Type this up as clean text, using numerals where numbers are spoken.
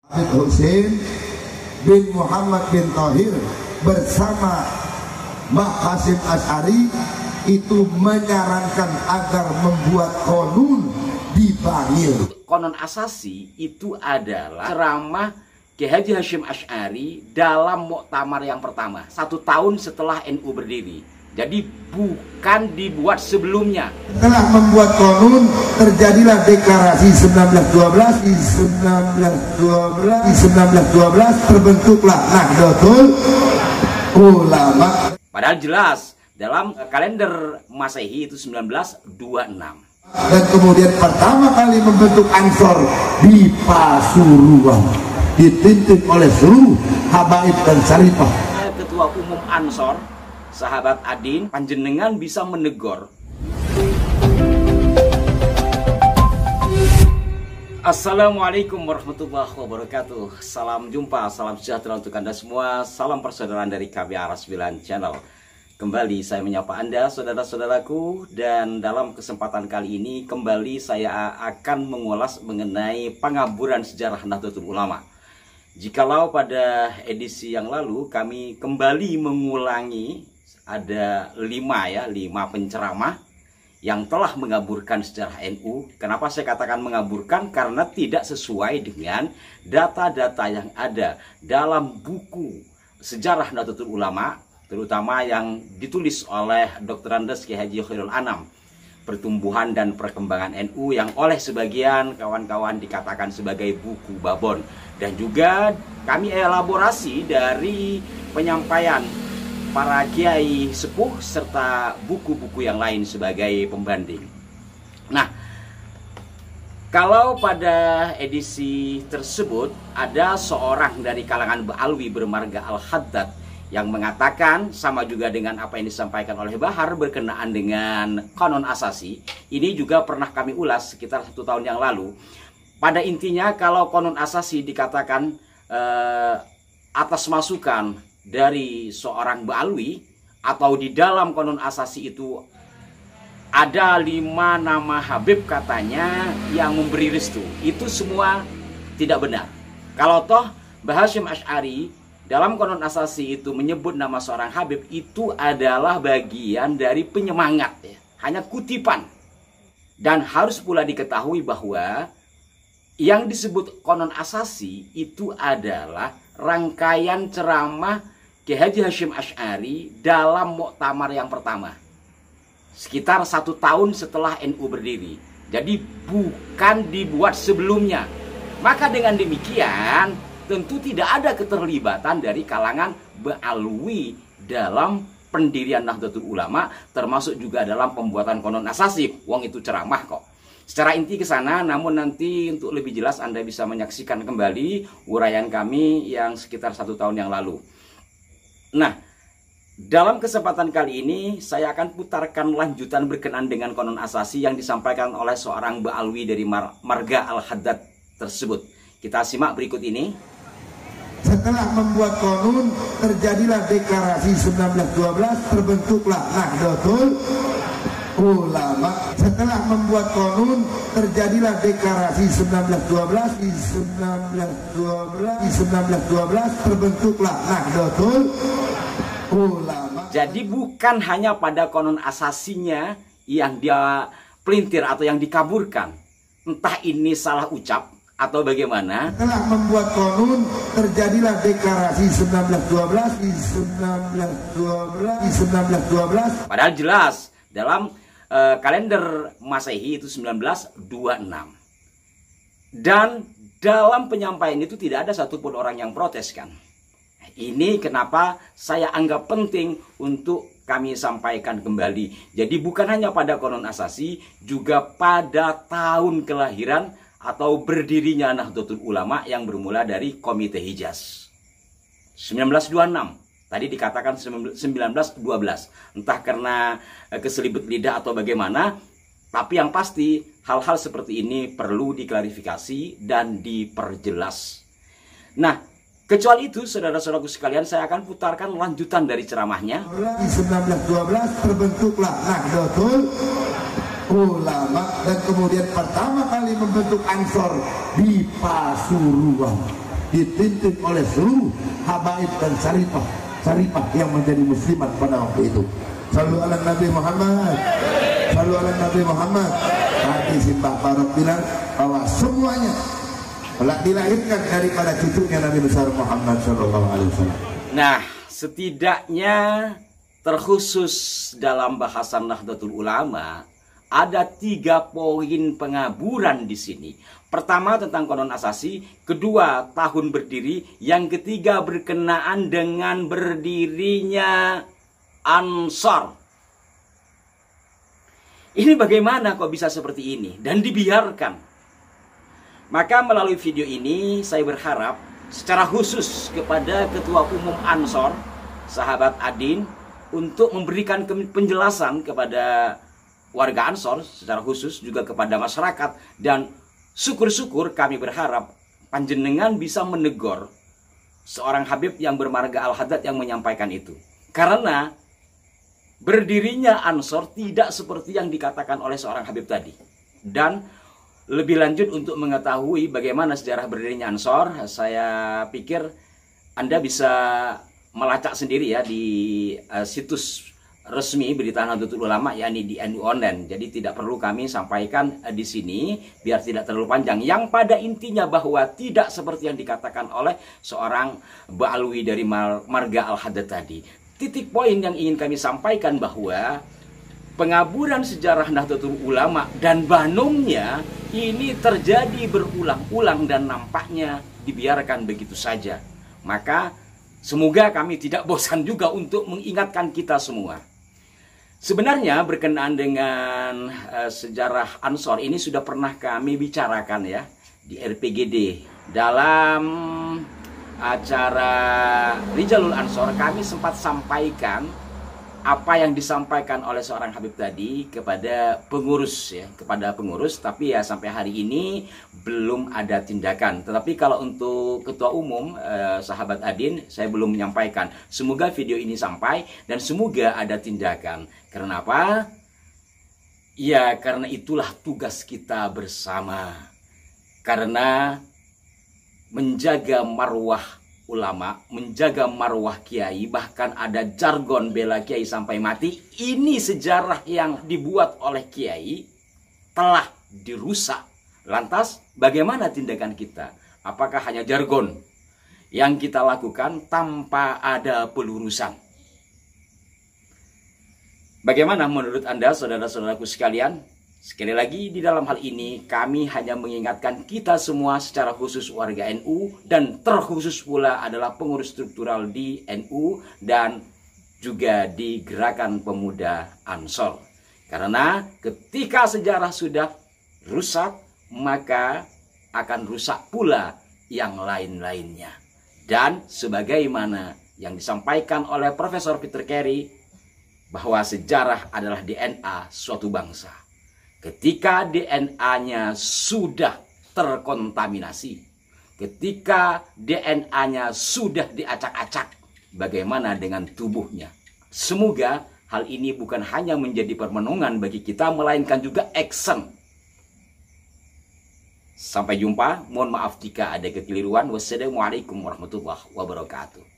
Habib Husain bin Muhammad bin Thohir bersama Mbah Hasyim Asy'ari itu menyarankan agar membuat konun di Bangil. Konon asasi itu adalah ceramah Kiai Haji Hasyim Asy'ari dalam muktamar yang pertama 1 tahun setelah NU berdiri. Jadi bukan dibuat sebelumnya. Setelah membuat konun, terjadilah deklarasi 1912. Di 1912 terbentuklah Nahdlatul Ulama. Padahal jelas dalam kalender Masehi itu 1926. Dan kemudian pertama kali membentuk Ansor di Pasuruan, dipimpin oleh seluruh habaib dan syarifah. Ketua Umum Ansor, sahabat Adin, panjenengan bisa menegur. Assalamualaikum warahmatullahi wabarakatuh. Salam jumpa, salam sejahtera untuk Anda semua. Salam persaudaraan dari KB Aras 9 Channel. Kembali saya menyapa Anda, saudara-saudaraku, dan dalam kesempatan kali ini kembali saya akan mengulas mengenai pengaburan sejarah Nahdlatul Ulama. Jikalau pada edisi yang lalu kami kembali mengulangi ada 5 penceramah yang telah mengaburkan sejarah NU. Kenapa saya katakan mengaburkan? Karena tidak sesuai dengan data-data yang ada dalam buku sejarah Nahdlatul Ulama, terutama yang ditulis oleh Dr. Andes Kiai Haji Khairul Anam, Pertumbuhan dan Perkembangan NU, yang oleh sebagian kawan-kawan dikatakan sebagai buku babon. Dan juga kami elaborasi dari penyampaian para kiai sepuh serta buku-buku yang lain sebagai pembanding. Nah, kalau pada edisi tersebut ada seorang dari kalangan Ba'alwi bermarga Al-Haddad yang mengatakan sama juga dengan apa yang disampaikan oleh Bahar berkenaan dengan konon asasi. Ini juga pernah kami ulas sekitar 1 tahun yang lalu. Pada intinya kalau konon asasi dikatakan atas masukan dari seorang Ba'alwi, atau di dalam konon asasi itu ada 5 nama Habib katanya yang memberi restu, itu semua tidak benar. Kalau toh Mbah Hasyim Asy'ari dalam konon asasi itu menyebut nama seorang Habib, itu adalah bagian dari penyemangat, ya. Hanya kutipan. Dan harus pula diketahui bahwa yang disebut konon asasi itu adalah rangkaian ceramah Kiai Haji Hasyim Asy'ari dalam muktamar yang pertama sekitar 1 tahun setelah NU berdiri. Jadi bukan dibuat sebelumnya. Maka dengan demikian tentu tidak ada keterlibatan dari kalangan Ba'alwi dalam pendirian Nahdlatul Ulama, termasuk juga dalam pembuatan konon asasi. Wong itu ceramah kok. Secara inti ke sana, namun nanti untuk lebih jelas Anda bisa menyaksikan kembali uraian kami yang sekitar 1 tahun yang lalu. Nah, dalam kesempatan kali ini saya akan putarkan lanjutan berkenaan dengan konon asasi yang disampaikan oleh seorang Ba'alwi dari marga Al-Haddad tersebut. Kita simak berikut ini. Setelah membuat konun, terjadilah deklarasi 1912, terbentuklah Nahdlatul Ulama. Setelah membuat konun, terjadilah deklarasi 1912. Di 1912 terbentuklah Nahdlatul Ulama. Jadi bukan hanya pada konon asasinya yang dia pelintir atau yang dikaburkan. Entah ini salah ucap atau bagaimana. Setelah membuat konun, terjadilah deklarasi 1912. Di 1912 padahal jelas dalam kalender Masehi itu 1926. Dan dalam penyampaian itu tidak ada satupun orang yang protes kan. Ini kenapa saya anggap penting untuk kami sampaikan kembali. Jadi bukan hanya pada konon asasi, juga pada tahun kelahiran atau berdirinya Nahdlatul Ulama yang bermula dari Komite Hijaz 1926. Tadi dikatakan 1912. Entah karena keselibet lidah atau bagaimana, tapi yang pasti hal-hal seperti ini perlu diklarifikasi dan diperjelas. Nah, kecuali itu, saudara-saudaraku sekalian, saya akan putarkan lanjutan dari ceramahnya. Di 1912 terbentuklah Nahdlatul Ulama, dan kemudian pertama kali membentuk Ansor di Pasuruan, dipimpin oleh seluruh habaib dan syarifah yang menjadi muslimat pada waktu itu. Shallu ala Nabi Muhammad, shallu ala Nabi Muhammad. Tadi si Mbak Barok bilang bahwa semuanya telah dilahirkan daripada cucunya Nabi besar Muhammad Shallallahu Alaihi Wasallam. Nah, setidaknya terkhusus dalam bahasan Nahdlatul Ulama ada 3 poin pengaburan di sini. Pertama tentang konon asasi, kedua tahun berdiri, yang ketiga berkenaan dengan berdirinya Ansor. Ini bagaimana kok bisa seperti ini dan dibiarkan? Maka melalui video ini saya berharap secara khusus kepada Ketua Umum Ansor, sahabat Adin, untuk memberikan penjelasan kepada warga Ansor secara khusus, juga kepada masyarakat, dan syukur-syukur kami berharap panjenengan bisa menegur seorang Habib yang bermarga Al-Haddad yang menyampaikan itu. Karena berdirinya Ansor tidak seperti yang dikatakan oleh seorang Habib tadi. Dan lebih lanjut untuk mengetahui bagaimana sejarah berdirinya Ansor, saya pikir Anda bisa melacak sendiri ya di situs resmi Berita Nahdlatul Ulama, yakni di NU Online. Jadi tidak perlu kami sampaikan di sini biar tidak terlalu panjang. Yang pada intinya bahwa tidak seperti yang dikatakan oleh seorang Ba'alwi dari marga Al-Haddad tadi. Titik poin yang ingin kami sampaikan bahwa pengaburan sejarah Nahdlatul Ulama dan Banungnya ini terjadi berulang-ulang dan nampaknya dibiarkan begitu saja. Maka semoga kami tidak bosan juga untuk mengingatkan kita semua. Sebenarnya berkenaan dengan sejarah Ansor ini sudah pernah kami bicarakan ya di RPGD. Dalam acara Rijalul Ansor kami sempat sampaikan apa yang disampaikan oleh seorang Habib tadi kepada pengurus ya, tapi ya sampai hari ini belum ada tindakan. Tetapi kalau untuk Ketua Umum sahabat Adin, saya belum menyampaikan. Semoga video ini sampai dan semoga ada tindakan. Karena apa? Ya karena itulah tugas kita bersama. Karena menjaga marwah ulama, menjaga marwah kiai, bahkan ada jargon bela kiai sampai mati. Ini sejarah yang dibuat oleh kiai telah dirusak. Lantas bagaimana tindakan kita? Apakah hanya jargon yang kita lakukan tanpa ada pelurusan? Bagaimana menurut Anda, saudara-saudaraku sekalian? Sekali lagi, di dalam hal ini kami hanya mengingatkan kita semua secara khusus warga NU, dan terkhusus pula adalah pengurus struktural di NU dan juga di Gerakan Pemuda Ansor. Karena ketika sejarah sudah rusak, maka akan rusak pula yang lain-lainnya. Dan sebagaimana yang disampaikan oleh Profesor Peter Carey, bahwa sejarah adalah DNA suatu bangsa. Ketika DNA-nya sudah terkontaminasi, ketika DNA-nya sudah diacak-acak, bagaimana dengan tubuhnya? Semoga hal ini bukan hanya menjadi permenungan bagi kita, melainkan juga action. Sampai jumpa, mohon maaf jika ada kekeliruan. Wassalamualaikum warahmatullahi wabarakatuh.